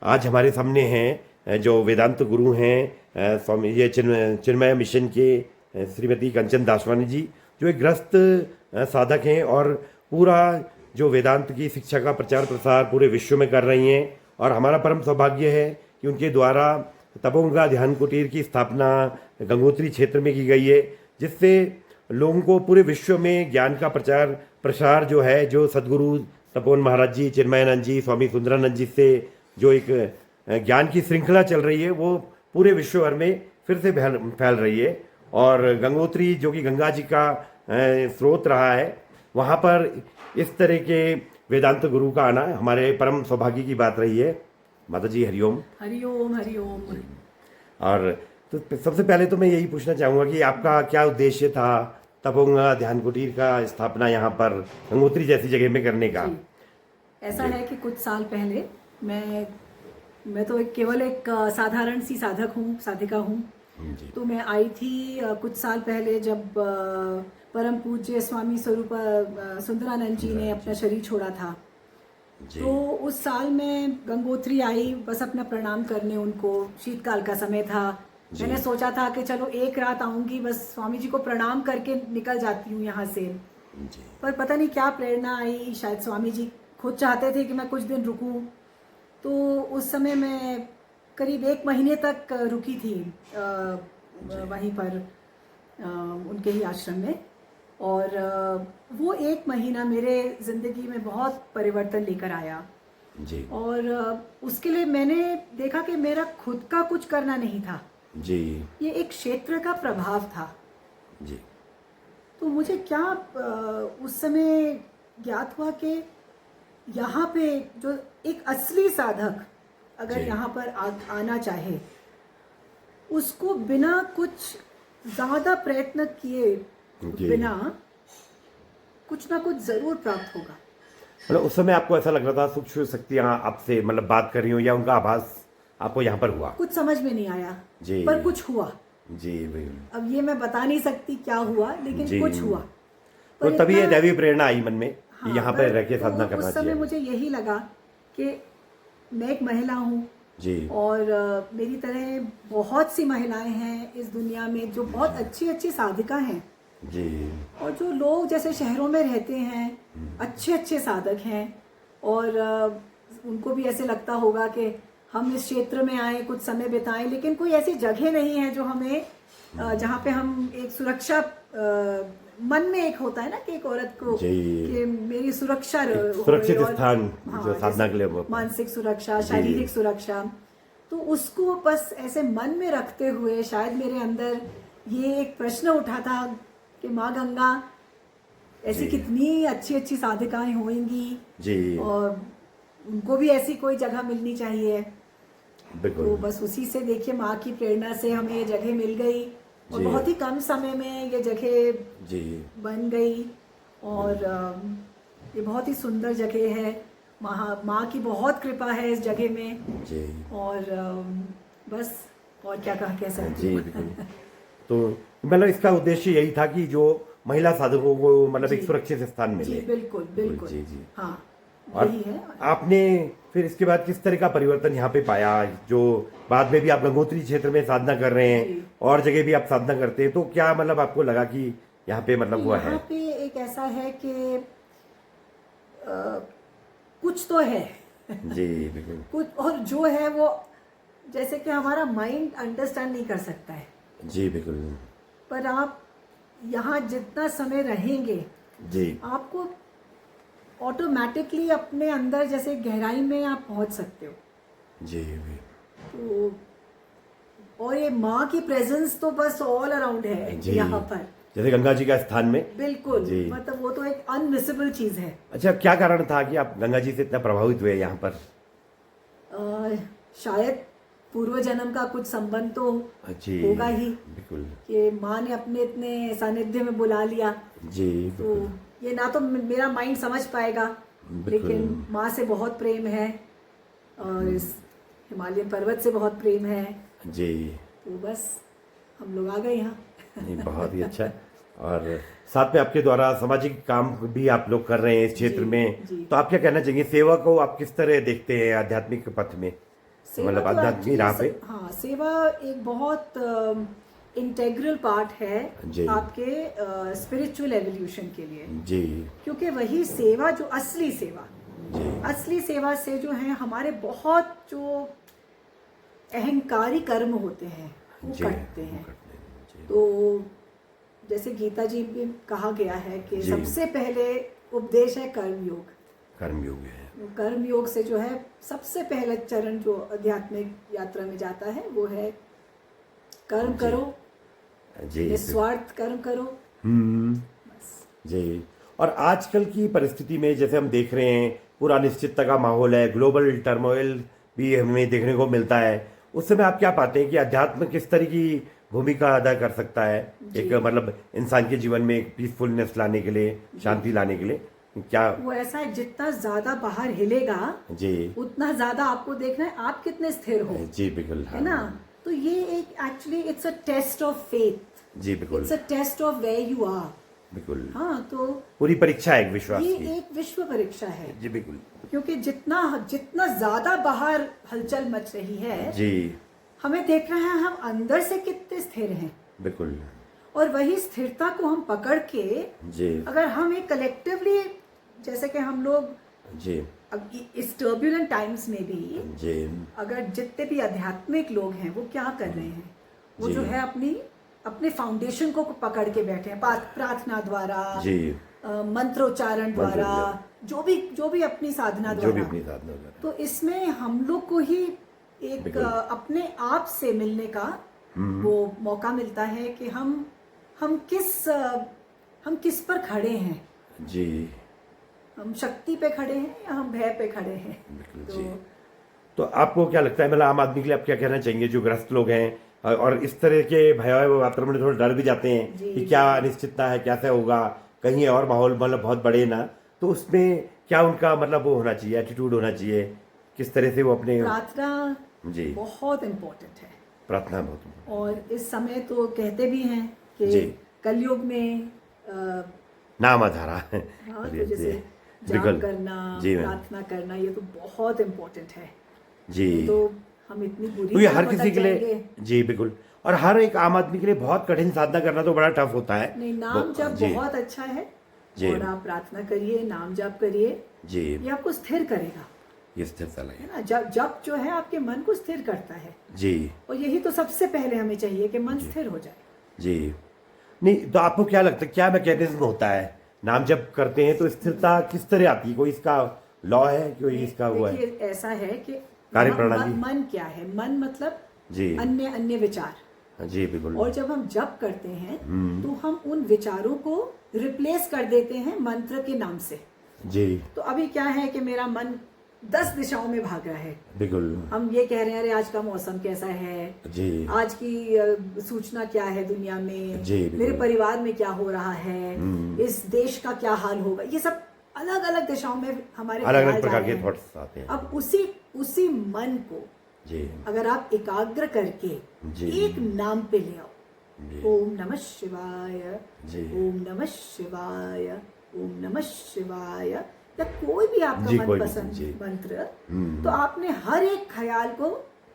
आज हमारे सामने हैं जो वेदांत गुरु हैं स्वामी ये चिन्मय मिशन के श्रीमती कंचन दासवानी जी, जो एक ग्रस्त साधक हैं और पूरा जो वेदांत की शिक्षा का प्रचार प्रसार पूरे विश्व में कर रही हैं। और हमारा परम सौभाग्य है कि उनके द्वारा तपोगंगा ध्यान कुटीर की स्थापना गंगोत्री क्षेत्र में की गई है, जिससे लोगों को पूरे विश्व में ज्ञान का प्रचार प्रसार जो है, जो सदगुरु तपोवन महाराज जी, चिन्मयानंद जी, स्वामी सुंदरानंद जी से जो एक ज्ञान की श्रृंखला चल रही है, वो पूरे विश्व भर में फिर से फैल रही है। और गंगोत्री जो कि गंगा जी का स्रोत रहा है, वहाँ पर इस तरह के वेदांत गुरु का आना हमारे परम सौभाग्य की बात रही है। माता जी हरिओम। हरिओम हरिओम। और तो सबसे पहले तो मैं यही पूछना चाहूँगा कि आपका क्या उद्देश्य था तपोगंगा ध्यान कुटीर का स्थापना यहाँ पर गंगोत्री जैसी जगह में करने का? ऐसा है कि कुछ साल पहले मैं तो केवल एक साधारण सी साधक हूँ, साधिका हूँ। तो मैं आई थी कुछ साल पहले जब परम पूज्य स्वामी स्वरूप सुंदरानंद जी ने अपना शरीर छोड़ा था। तो उस साल मैं गंगोत्री आई बस अपना प्रणाम करने उनको। शीतकाल का समय था। मैंने सोचा था कि चलो एक रात आऊंगी, बस स्वामी जी को प्रणाम करके निकल जाती हूँ यहाँ से। पर पता नहीं क्या प्रेरणा आई, शायद स्वामी जी खुद चाहते थे कि मैं कुछ दिन रुकूं। तो उस समय मैं करीब 1 महीने तक रुकी थी वहीं पर उनके ही आश्रम में। और वो 1 महीना मेरे ज़िंदगी में बहुत परिवर्तन लेकर आया जी। और उसके लिए मैंने देखा कि मेरा खुद का कुछ करना नहीं था जी, ये एक क्षेत्र का प्रभाव था जी। तो मुझे क्या उस समय ज्ञात हुआ कि यहाँ पे जो एक असली साधक अगर यहाँ पर आना चाहे, उसको बिना कुछ ज़्यादा प्रयत्न किए बिना कुछ ना कुछ जरूर प्राप्त होगा। मतलब उस समय आपको ऐसा लग रहा था सूक्ष्म शक्तियाँ आपसे मतलब बात कर रही हो, या उनका आभास आपको यहाँ पर हुआ? कुछ समझ में नहीं आया जी, पर कुछ हुआ जी। अब ये मैं बता नहीं सकती क्या हुआ, लेकिन कुछ हुआ। तो तभी ये दैवीय प्रेरणा आई मन में कि हाँ, यहाँ पर रह के साधना करना उस समय चाहिए। मुझे यही लगा कि मैं एक महिला हूँ जी। और मेरी तरह बहुत सी महिलाएं हैं इस दुनिया में जो बहुत अच्छी अच्छी साधिका हैं जी। और जो लोग जैसे शहरों में रहते हैं अच्छे अच्छे साधक हैं और उनको भी ऐसे लगता होगा कि हम इस क्षेत्र में आए, कुछ समय बिताएं, लेकिन कोई ऐसी जगह नहीं है जो हमें जहाँ पे हम एक सुरक्षा मन में एक होता है ना कि एक औरत को कि मेरी सुरक्षा सुरक्षित स्थान जो साधना के लिए, मानसिक सुरक्षा, शारीरिक सुरक्षा, तो उसको बस ऐसे मन में रखते हुए शायद मेरे अंदर ये एक प्रश्न उठा था कि माँ गंगा ऐसी कितनी अच्छी अच्छी साधिकाएं होंगी जी, और उनको भी ऐसी कोई जगह मिलनी चाहिए। तो बस उसी से देखिए माँ की प्रेरणा से हमें ये जगह मिल गई और बहुत ही कम समय में ये जगह बन गई और ये बहुत ही सुंदर जगह है। माँ की बहुत कृपा है इस जगह में जी। और बस और क्या कह सकती हूँ। तो मतलब इसका उद्देश्य यही था कि जो महिला साधकों को मतलब एक सुरक्षित स्थान मिले। जी बिल्कुल बिल्कुल जी जी हाँ और यही है। आपने फिर इसके बाद किस तरह का परिवर्तन यहाँ पे पाया, जो बाद में भी आप गंगोत्री क्षेत्र में साधना कर रहे हैं और जगह भी आप साधना करते हैं, तो क्या मतलब आपको लगा कि यहाँ पे मतलब हुआ है? यहाँ पे एक ऐसा है कि कुछ तो है जी बिल्कुल। कुछ और जो है वो जैसे कि हमारा माइंड अंडरस्टैंड नहीं कर सकता है जी बिल्कुल। पर आप यहाँ जितना समय रहेंगे जी, आपको ऑटोमेटिकली अपने अंदर जैसे गहराई में आप पहुँच सकते हो जी। तो और ये माँ की प्रेजेंस तो बस ऑल अराउंड है यहाँ पर, जैसे गंगा जी का स्थान में। बिल्कुल मतलब वो तो एक अनमिसेबल चीज है। अच्छा, क्या कारण था कि आप गंगा जी से इतना प्रभावित हुए यहाँ पर? शायद पूर्व जन्म का कुछ संबंध तो होगा ही बिल्कुल कि माँ ने अपने इतने सानिध्य में बुला लिया जी। तो ये ना तो मेरा माइंड समझ पाएगा, लेकिन माँ से बहुत प्रेम है और इस हिमालयन पर्वत से बहुत प्रेम है जी। तो बस हम लोग आ गए यहाँ। नहीं, बहुत ही अच्छा। और साथ में आपके द्वारा सामाजिक काम भी आप लोग कर रहे हैं इस क्षेत्र में, तो आप क्या कहना चाहिए, सेवा को आप किस तरह देखते हैं आध्यात्मिक पथ में? सेवा मतलब तो आध्यात्मिक राह पे। हाँ, सेवा एक बहुत इंटेग्रल पार्ट है जी। आपके स्पिरिचुअल एवोल्यूशन के लिए, जी क्योंकि वही सेवा जो असली जी सेवा से जो है हमारे बहुत जो अहंकारी कर्म होते हैं वो जी कटते हैं। जी तो जैसे गीता जी में कहा गया है कि जी। सबसे पहले उपदेश है कर्मयोग। कर्मयोग है। कर्म योग से जो है सबसे पहला चरण जो आध्यात्मिक यात्रा में जाता है वो है कर्म जी। करो, जी निस्वार्थ कर्म करो। हम्म बस। जी। और आजकल की परिस्थिति में जैसे हम देख रहे हैं पूरा अनिश्चितता का माहौल है, ग्लोबल टर्मोइल भी हमें देखने को मिलता है। उस समय आप क्या पाते हैं कि अध्यात्म किस तरह की भूमिका अदा कर सकता है जी। एक मतलब इंसान के जीवन में एक पीसफुलनेस लाने के लिए, शांति लाने के लिए? क्या? वो ऐसा है, जितना ज्यादा बाहर हिलेगा जी उतना ज्यादा आपको देखना है आप कितने स्थिर हो, जी बिल्कुल। है ना। तो ये एक actually it's a test of faith, जी बिल्कुल it's a test of where you are. बिल्कुल। हाँ, तो पूरी परीक्षा है एक विश्वास ये की। एक विश्व परीक्षा है, जी बिल्कुल। क्योंकि जितना जितना ज्यादा बाहर हलचल मच रही है जी हमें देखना है हम अंदर से कितने स्थिर हैं, बिल्कुल। और वही स्थिरता को हम पकड़ के जी अगर हम एक कलेक्टिवली, जैसे कि हम लोग जी अब इस टर्ब्यूलेंट टाइम्स में भी जी अगर जितने भी आध्यात्मिक लोग हैं वो क्या कर रहे हैं, वो जी। जो है अपने फाउंडेशन को पकड़ के बैठे हैं, प्रार्थना द्वारा, जी मंत्रोच्चारण द्वारा, जो भी अपनी साधना जो भी द्वारा। अपनी साधना कर तो इसमें हम लोग को ही एक बिल्कुल। अपने आप से मिलने का वो मौका मिलता है कि हम किस पर खड़े हैं, जी हम शक्ति पे खड़े हैं या हम भय पे खड़े हैं। बिल्कुल। तो जी तो आपको क्या लगता है, मतलब आम आदमी के लिए आप क्या कहना चाहेंगे जो ग्रस्त लोग हैं और इस तरह के भयावह वातावरण में थोड़ा डर भी जाते हैं जी, कि क्या अनिश्चितता है, कैसे होगा, कहीं और माहौल मतलब बहुत बड़े ना, तो उसमें क्या उनका मतलब वो होना चाहिए, एटीट्यूड होना चाहिए, किस तरह से वो अपने? प्रार्थना जी बहुत इम्पोर्टेंट है, प्रार्थना बहुत। और इस समय तो कहते भी हैं जी। कि कलयुग में नाम आधारा है। हाँ, जी, तो जैसे जी, जाप बिल्कुल। करना, जी मैम। प्रार्थना करना, ये तो बहुत इम्पोर्टेंट है। जी तो हम इतनी बुरी तो ये तरह हर भटक किसी के लिए, जाएंगे। जी बिल्कुल, और हर एक आम आदमी के लिए बहुत कठिन साधना करना तो बड़ा टफ होता है। नहीं, नाम जाप जी बहुत अच्छा है, जी और आप प्रार्थना करिए, नाम जाप करिए, जी ये आपको स्थिर करेगा, ये स्थिरता लगे। है ना। जप जो है आपके मन को स्थिर करता है, जी और यही तो सबसे पहले हमें चाहिए कि मन स्थिर हो जाए। जी नहीं तो आपको क्या लगता है क्या मैकेनिज्म होता है, नाम जब करते हैं तो स्थिरता किस तरह आती है, कोई इसका लॉ है, कोई इसका वो है? देखिए, ऐसा है कि कार्यप्रणाली? मन क्या है, मन मतलब जी अन्य विचार। जी बिल्कुल। और जब हम जप करते हैं तो हम उन विचारों को रिप्लेस कर देते हैं मंत्र के नाम से। जी तो अभी क्या है कि मेरा मन 10 दिशाओं में भाग रहा है, बिल्कुल। हम ये कह रहे हैं अरे आज का मौसम कैसा है, जी आज की सूचना क्या है दुनिया में, जी, बिल्कुल। मेरे परिवार में क्या हो रहा है, इस देश का क्या हाल होगा, ये सब अलग अलग दिशाओं में हमारे अलग ख्याल अलग जा प्रकार रहे के हैं। थॉट्स आते हैं। अब उसी मन को जी अगर आप एकाग्र करके जी। एक नाम पे ले आओ, जी ओम नमः शिवाय, जी ओम नमः शिवाय, ओम नमः शिवाय, या कोई भी आपका जी, कोई भी, मनपसंद जी। मंत्र, तो आपने हर एक ख्याल को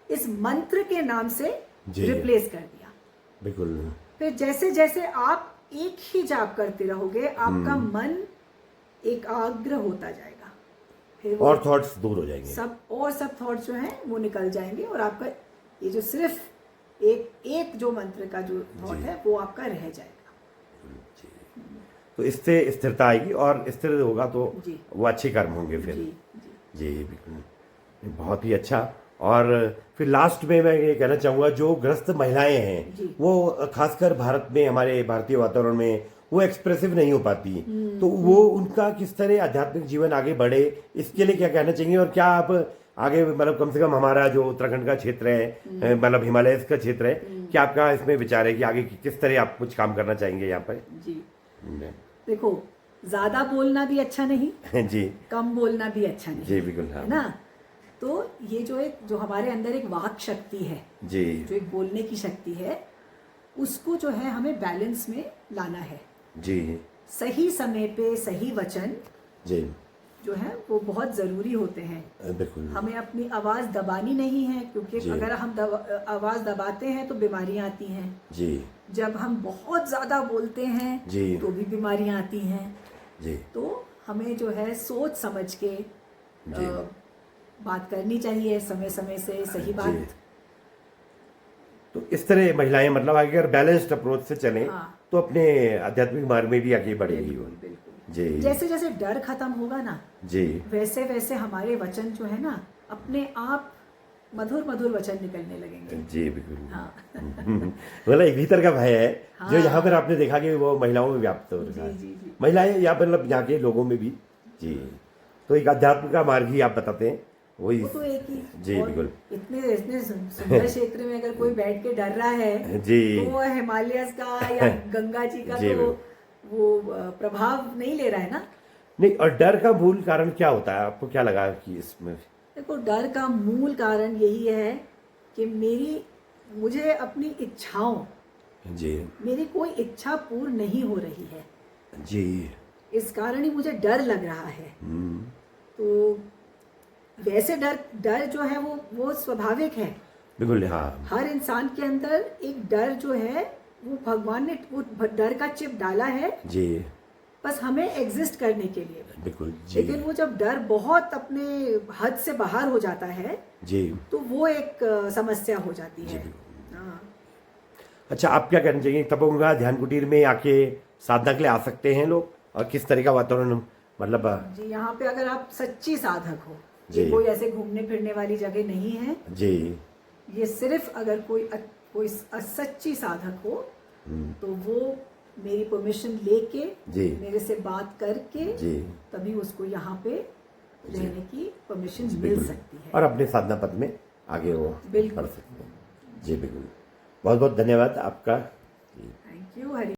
इस मंत्र के नाम से जी। रिप्लेस कर दिया। बिल्कुल। फिर जैसे जैसे आप एक ही जाप करते रहोगे आपका मन एकाग्र होता जाएगा, फिर वो और थॉट्स दूर हो जाएंगे। सब थॉट्स जो हैं वो निकल जाएंगे, और आपका ये जो सिर्फ एक जो मंत्र का जो थॉट जी। है वो आपका रह जाएगा। जी। तो इससे स्थिरता आएगी और स्थिर होगा तो जी। वो अच्छे कर्म होंगे फिर। जी जी जी बिल्कुल, बहुत ही अच्छा। और फिर लास्ट में मैं ये कहना चाहूँगा जो ग्रस्त महिलाएं हैं जी। वो खासकर भारत में, हमारे भारतीय वातावरण में वो एक्सप्रेसिव नहीं हो पाती, तो वो उनका किस तरह आध्यात्मिक जीवन आगे बढ़े, इसके लिए क्या कहना चाहिए? और क्या आप आगे मतलब कम से कम हमारा जो उत्तराखंड का क्षेत्र है, मतलब हिमालय का क्षेत्र है, क्या आपका इसमें विचार है कि आगे किस तरह आप कुछ काम करना चाहेंगे यहाँ पर? जी। देखो, ज्यादा बोलना भी अच्छा नहीं, जी कम बोलना भी अच्छा नहीं, जी बिल्कुल। हाँ है ना। तो ये जो हमारे अंदर एक वाक शक्ति है, जी जो एक बोलने की शक्ति है, उसको जो है हमें बैलेंस में लाना है। जी सही समय पे सही वचन जी जो है वो बहुत ज़रूरी होते हैं। बिल्कुल हमें अपनी आवाज़ दबानी नहीं है, क्योंकि जी। अगर हम आवाज़ दबाते हैं तो बीमारियां आती हैं। जी जब हम बहुत ज़्यादा बोलते हैं जी तो भी बीमारियां आती हैं। जी तो हमें जो है सोच समझ के जी बात करनी चाहिए, समय समय से सही जी। बात। तो इस तरह महिलाएं मतलब अगर बैलेंस्ड अप्रोच से चलें हाँ। तो अपने आध्यात्मिक मार्ग में भी आगे बढ़ेगी वो। बिल्कुल बिल्कुल। जी जैसे जैसे डर खत्म होगा ना, जी वैसे वैसे हमारे वचन जो है ना अपने आप मधुर मधुर वचन निकलने लगेंगे। जी बिल्कुल। हाँ मतलब एक भीतर का भय है जो हाँ। यहाँ पर आपने देखा कि वो महिलाओं में व्याप्त हो रहा जी है। जी जी। महिलाएं या मतलब यहाँ के लोगों में भी। जी तो एक अध्यात्म का मार्ग ही आप बताते हैं वही। वो तो एक ही। जी और बिल्कुल। इतने इतने सुंदर क्षेत्र में अगर कोई बैठ के डर रहा है जी तो वो हिमालयस का या गंगा जी का जी तो बिल्कुल। वो प्रभाव नहीं ले रहा है ना। नहीं और डर का मूल कारण क्या होता है आपको क्या लगा कि इसमें। देखो, डर का मूल कारण यही है कि मुझे अपनी इच्छाओं, जी मेरी कोई इच्छा पूर्ण नहीं हो रही है, जी इस कारण ही मुझे डर लग रहा है। हम्म, तो वैसे डर जो है वो स्वाभाविक है। बिल्कुल हाँ हर इंसान के अंदर एक डर जो है वो भगवान ने वो डर का चिप डाला है, जी बस हमें एग्जिस्ट करने के लिए। बिल्कुल जी लेकिन वो जब डर बहुत अपने हद से बाहर हो जाता है जी तो वो एक समस्या हो जाती जी है। बिल्कुल। हाँ। अच्छा आप क्या कहना चाहिए तपोगंगा ध्यान कुटीर में आके साधना के लिए आ सकते हैं लोग और किस तरह का वातावरण मतलब। जी, यहाँ पे अगर आप सच्ची साधक हो, जी। ये कोई ऐसे घूमने फिरने वाली जगह नहीं है। जी ये सिर्फ अगर कोई सच्ची साधक हो तो वो मेरी परमिशन लेके, जी मेरे से बात करके जी तभी उसको यहाँ पे रहने की परमिशन मिल बिल्कुल। सकती है। और अपने साधना पथ में आगे वो बिल्कुल। बढ़ सकते हैं। जी बिल्कुल। बहुत बहुत धन्यवाद आपका। Thank you. हरि